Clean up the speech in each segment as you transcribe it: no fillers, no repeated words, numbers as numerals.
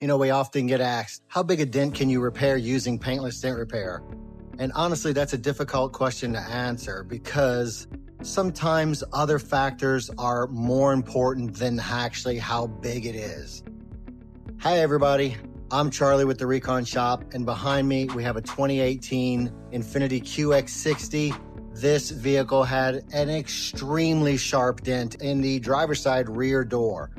You know, we often get asked, how big a dent can you repair using paintless dent repair? And honestly, that's a difficult question to answer because sometimes other factors are more important than actually how big it is. Hi everybody, I'm Charlie with the Recon Shop, and behind me we have a 2018 Infiniti QX60. This vehicle had an extremely sharp dent in the driver's side rear door.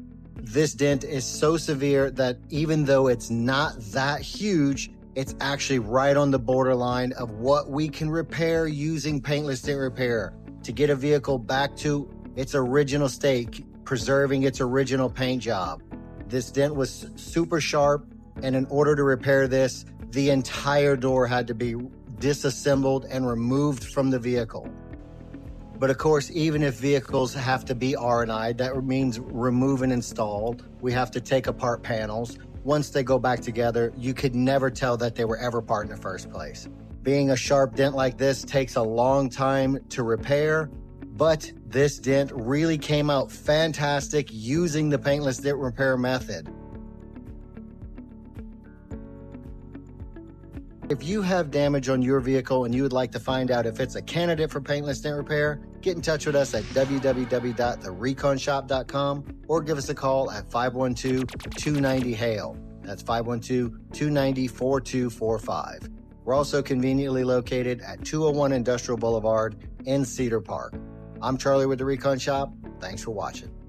This dent is so severe that even though it's not that huge, it's actually right on the borderline of what we can repair using paintless dent repair to get a vehicle back to its original state, preserving its original paint job. This dent was super sharp, and in order to repair this, the entire door had to be disassembled and removed from the vehicle. But of course, even if vehicles have to be R&I'd, that means remove and installed. We have to take apart panels. Once they go back together, you could never tell that they were ever apart in the first place. Being a sharp dent like this takes a long time to repair, but this dent really came out fantastic using the paintless dent repair method. If you have damage on your vehicle and you would like to find out if it's a candidate for paintless dent repair, get in touch with us at www.thereconshop.com or give us a call at 512-290-HAIL. That's 512-290-4245. We're also conveniently located at 201 Industrial Boulevard in Cedar Park. I'm Charlie with the Recon Shop. Thanks for watching.